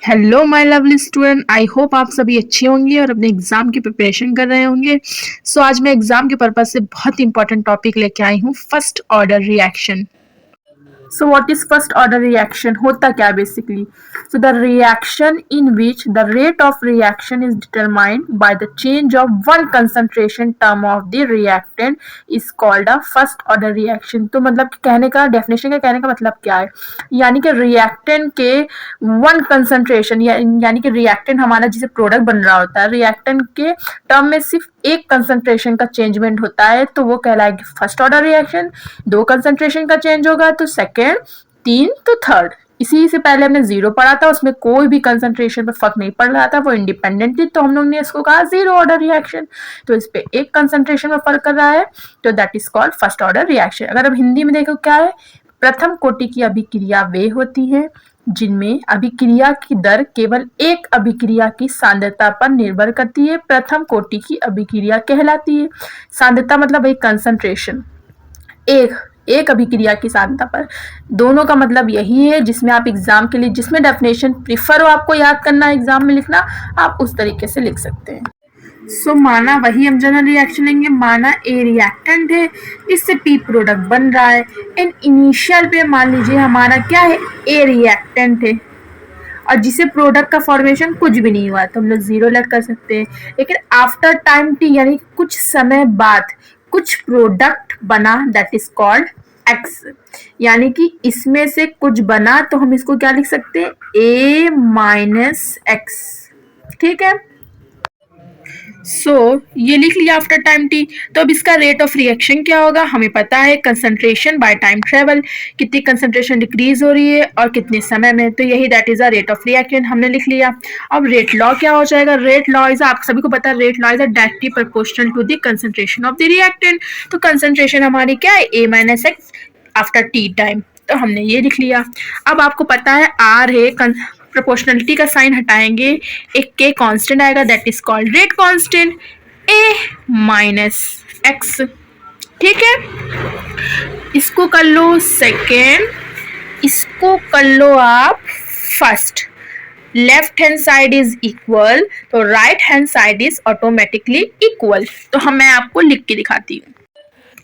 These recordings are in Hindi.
Hello my lovely student, I hope आप सभी अच्छे होंगे और अपने एग्जाम की प्रिपरेशन कर रहे होंगे। आज मैं एग्जाम के पर्पज से बहुत इंपॉर्टेंट टॉपिक लेके आई हूँ, first order reaction. So what is first order reaction? होता क्या basically? So the reaction in which the rate of reaction is determined by the change of one concentration term of the reactant is called a first order reaction. तो मतलब कहने का डेफिनेशन का कहने का मतलब क्या है, यानी कि रिएक्टेंट के वन कंसंट्रेशन यानी कि रिएक्टेंट हमारा जिसे प्रोडक्ट बन रहा होता है, रिएक्टेंट के टर्म में सिर्फ एक कंसंट्रेशन का चेंजमेंट होता है तो वो कहलाएगी फर्स्ट ऑर्डर रिएक्शन। दो कंसंट्रेशन का चेंज होगा तो सेकेंड, तीन तो थर्ड। इसी से पहले हमने जीरो पढ़ा था, उसमें कोई भी कंसंट्रेशन पे फर्क नहीं पड़ रहा था, वो इंडिपेंडेंट थी, तो हम लोग ने इसको कहा जीरो ऑर्डर रिएक्शन। तो इस पे एक कंसंट्रेशन में फर्क कर रहा है तो that is called first order reaction. अगर अब हिंदी में देखो क्या है, प्रथम कोटि की अभिक्रिया वे होती है जिनमें अभिक्रिया की दर केवल एक अभिक्रिया की सांद्रता पर निर्भर करती है, प्रथम कोटि की अभिक्रिया कहलाती है। सांद्रता मतलब एक कंसंट्रेशन, एक अभिक्रिया की सांद्रता पर। दोनों का मतलब यही है, जिसमें आप एग्जाम के लिए जिसमें डेफिनेशन प्रीफर हो आपको याद करना, एग्जाम में लिखना, आप उस तरीके से लिख सकते हैं। माना वही हम जनरल रिएक्शन लेंगे, माना ए रिएक्टेंट है, इससे पी प्रोडक्ट बन रहा है एंड इनिशियल पे मान लीजिए हमारा क्या है, ए रिएक्टेंट है और जिसे प्रोडक्ट का फॉर्मेशन कुछ भी नहीं हुआ तो हम लोग जीरो लेट कर सकते हैं। लेकिन आफ्टर टाइम टी यानी कुछ समय बाद कुछ प्रोडक्ट बना, दैट इज कॉल्ड एक्स, यानी कि इसमें से कुछ बना तो हम इसको क्या लिख सकते हैं, ए माइनस एक्स। ठीक है, ये लिख लिया आफ्टर टाइम टी। तो अब इसका रेट ऑफ रिएक्शन क्या होगा, हमें पता है कंसंट्रेशन बाय टाइम ट्रेवल, कितनी कंसंट्रेशन डिक्रीज हो रही है और कितने समय में, तो यही that is a rate of reaction हमने लिख लिया। अब रेट लॉ क्या हो जाएगा, रेट लॉ इज, आप सभी को पता है rate law is directly proportional to the concentration of the reactant. तो कंसंट्रेशन हमारी क्या है, a minus x after t time, तो हमने ये लिख लिया। अब आपको पता है आर है, प्रोपोर्शनलिटी का साइन हटाएंगे, एक के कांस्टेंट आएगा, that is called rate constant, A minus x. ठीक है, इसको कर लो सेकेंड, इसको कर लो आप first. Left hand side is equal to right hand side is automatically equal. तो मैं आपको लिख के दिखाती हूँ,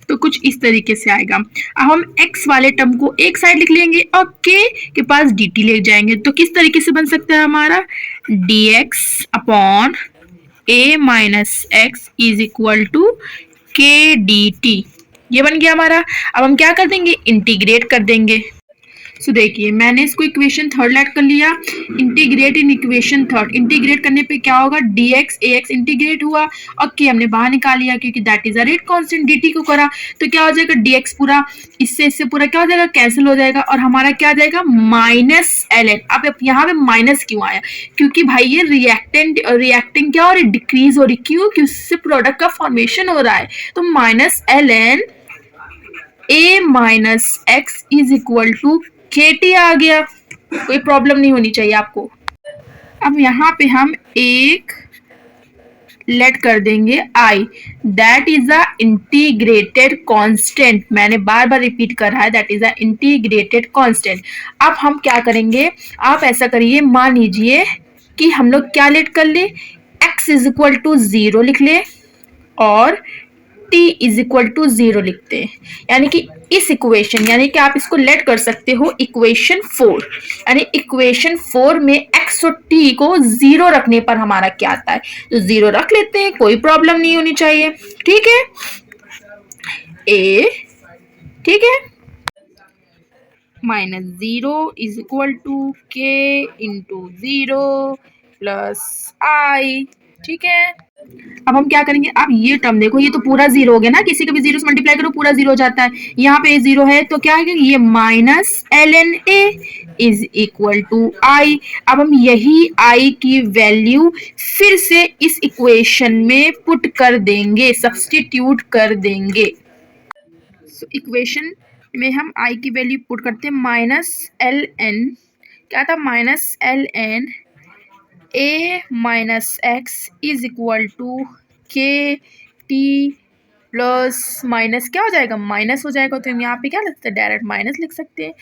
तो कुछ इस तरीके से आएगा। अब हम x वाले टर्म को एक साइड लिख लेंगे और k के पास dt ले जाएंगे, तो किस तरीके से बन सकता है हमारा, dx upon a minus x is equal to k dt, ये बन गया हमारा। अब हम क्या कर देंगे, इंटीग्रेट कर देंगे। देखिए मैंने इसको इक्वेशन थर्ड लेट कर लिया, integrate in equation third, integrate करने पे क्या होगा, dx ax इंटीग्रेट हुआ और k हमने बाहर निकाल लिया क्योंकि that is a rate constant, dt को करा तो क्या हो जाएगा, dx पूरा इससे पूरा क्या हो जाएगा, कैंसिल हो जाएगा और हमारा क्या आ जाएगा, माइनस ln। अब यहाँ पे माइनस क्यों आया, क्योंकि भाई ये रिएक्टिंग क्या हो रही, डिक्रीज हो रही, क्यों, क्योंकि उससे प्रोडक्ट का फॉर्मेशन हो रहा है, तो minus ln a minus x is equal to KT आ गया, कोई प्रॉब्लम नहीं होनी चाहिए आपको। अब यहाँ पे हम एक लेट कर देंगे I, that is a integrated constant, मैंने बार बार रिपीट कर रहा है, that is a integrated constant. अब हम क्या करेंगे, आप ऐसा करिए, मान लीजिए कि हम लोग क्या लेट कर ले, x इज इक्वल टू 0 लिख ले और t इज इक्वल टू 0 लिखते हैं, यानी कि इस इक्वेशन, यानी कि आप इसको लेट कर सकते हो इक्वेशन 4, यानी इक्वेशन 4 में x और t को 0 रखने पर हमारा क्या आता है, तो 0 रख लेते हैं, कोई प्रॉब्लम नहीं होनी चाहिए। ठीक है, a, ठीक है, minus 0 is equal to k into 0 plus i। ठीक है, अब हम क्या करेंगे, अब ये टर्म देखो, ये तो पूरा 0 हो गया ना, किसी का भी 0 से मल्टीप्लाई करो पूरा 0 हो जाता है, यहाँ पे 0 है तो क्या है, ये minus ln a is equal to i। अब हम यही i की वैल्यू फिर से इस इक्वेशन में पुट कर देंगे, सब्स्टिट्यूट कर देंगे। इक्वेशन में हम i की वैल्यू पुट करते हैं, माइनस ln, क्या था, minus ln a minus x is equal to k t plus minus क्या हो जाएगा, माइनस हो जाएगा, तो हम यहाँ पे क्या लिख सकते हैं, डायरेक्ट माइनस लिख सकते हैं,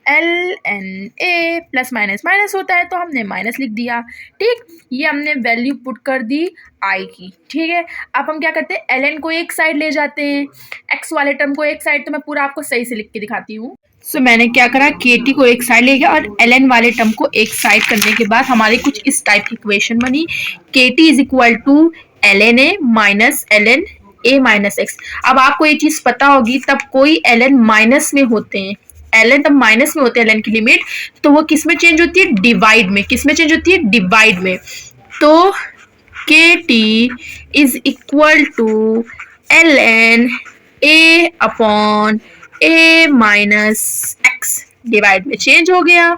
l n a, plus minus minus होता है तो हमने माइनस लिख दिया। ठीक, ये हमने वैल्यू पुट कर दी आई की। ठीक है, अब हम क्या करते हैं, एल एन को एक साइड ले जाते हैं, एक्स वाले टर्म को एक साइड। तो मैं पूरा आपको सही से लिख के दिखाती हूँ। सो मैंने क्या करा, के टी को एक साइड ले गया और एल एन वाले टर्म को एक साइड करने के बाद हमारी कुछ इस टाइप की इक्वेशन बनी। K t is equal to l n a minus l n a minus x. अब आपको ये चीज पता होगी, तब कोई एल एन माइनस में होते हैं, एल एन तब माइनस में होते हैं, एल एन की लिमिट, तो वो किस में चेंज होती है, डिवाइड में। किस में चेंज होती है, डिवाइड में। तो k t is equal to l n a upon a minus x, divide में चेंज हो गया।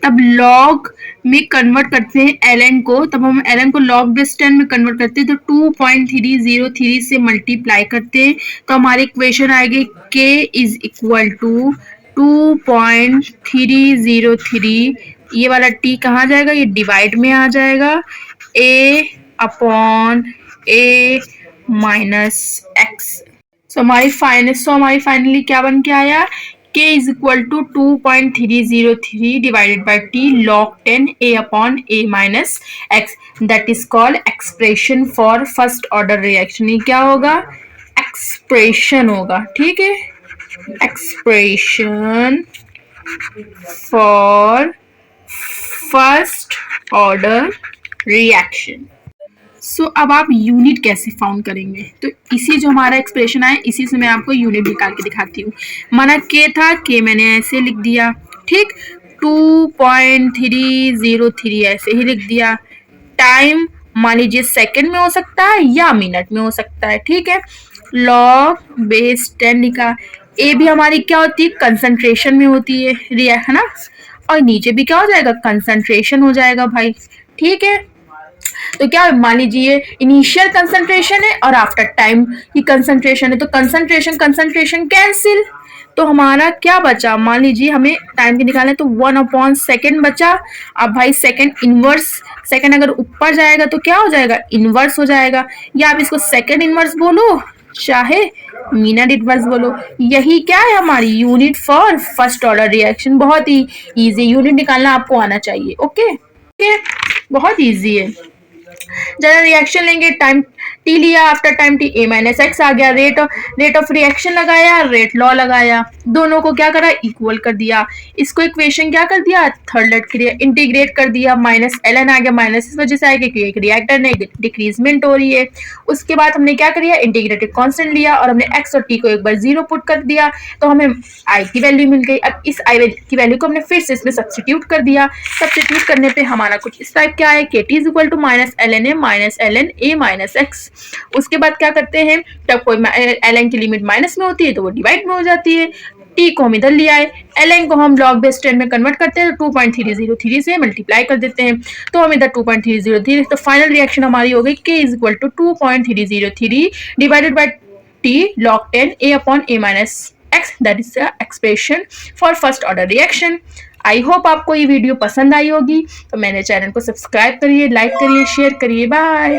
तब लॉग में कन्वर्ट करते हैं एल एन को, तब हम एल एन को लॉग बेस 10 में कन्वर्ट करते हैं, तो 2.303 से मल्टीप्लाई करते हैं तो हमारी इक्वेशन आएगी के इज इक्वल टू 2.303, ये वाला टी कहाँ जाएगा, ये डिवाइड में आ जाएगा, a upon a minus x. So हमारी फाइनली क्या बन के आया, k is equal to 2.303 divided by t log 10 a upon a minus x, that is called expression for first order reaction. ये क्या होगा, एक्सप्रेशन होगा। ठीक है, expression for first order reaction. So अब आप यूनिट कैसे फाउंड करेंगे, तो इसी जो हमारा एक्सप्रेशन है इसी से मैं आपको यूनिट निकाल के दिखाती हूँ। माना के था, के मैंने ऐसे लिख दिया। ठीक, 2.303 ऐसे ही लिख दिया। टाइम मान लीजिए सेकंड में हो सकता है या मिनट में हो सकता है। ठीक है, लॉग बेस 10 लिखा। ए भी हमारी क्या होती है, कंसंट्रेशन में होती है, है ना, और नीचे भी क्या हो जाएगा, कंसंट्रेशन हो जाएगा भाई। ठीक है, तो क्या मान लीजिए इनिशियल कंसंट्रेशन है और आफ्टर टाइम की कंसंट्रेशन है, तो कंसंट्रेशन कैंसिल, तो हमारा क्या बचा, मान लीजिए हमें टाइम की निकालना है तो 1/2 बचा। अब भाई सेकंड इनवर्स, सेकंड अगर ऊपर जाएगा तो क्या हो जाएगा, इनवर्स हो जाएगा, या आप इसको सेकंड इनवर्स बोलो चाहे मिनट इनवर्स बोलो। यही क्या है, हमारी unit for first order reaction. बहुत ही इजी, यूनिट निकालना आपको आना चाहिए। ओके, बहुत इजी है। जरा रिएक्शन लेंगे, टाइम टी लिया, after time t a minus x आ गया, रेट ऑफ रिएक्शन लगाया, रेट लॉ लगाया, दोनों को क्या करा, इक्वल कर दिया। इसको इक्वेशन क्या कर दिया, थर्ड लेट के लिए इंटीग्रेट कर दिया, माइनस एल एन आ गया, माइनस इस वजह से आएगा क्योंकि एक रिएक्टर में डिक्रीजमेंट हो रही है। उसके बाद हमने क्या किया, इंटीग्रेटेड कांस्टेंट लिया और हमने एक्स और टी को एक बार 0 पुट कर दिया, तो हमें आई की वैल्यू मिल गई। अब इस आई की वैल्यू को हमने फिर से इसमें सब्स्टिट्यूट कर दिया। सब्स्टिट्यूट करने पे हमारा कुछ इस टाइप क्या है, k t is equal to minus l n a minus l n a minus x. उसके बाद क्या करते हैं, जब कोई एल एन की लिमिट माइनस में होती है तो वो डिवाइड में हो जाती है। टी को हम इधर ले आए, एल एन को हम लॉग बेस 10 में कन्वर्ट करते हैं, तो 2.303 से मल्टीप्लाई कर देते हैं, तो हम इधर 2.303, तो फाइनल रिएक्शन हमारी हो गई k is equal to 2.303 divided by t log 10 a upon a minus x, that is the expression for first order reaction. I hope आपको ये वीडियो पसंद आई होगी, तो मेरे चैनल को सब्सक्राइब करिए, लाइक करिए, शेयर करिए। बाय।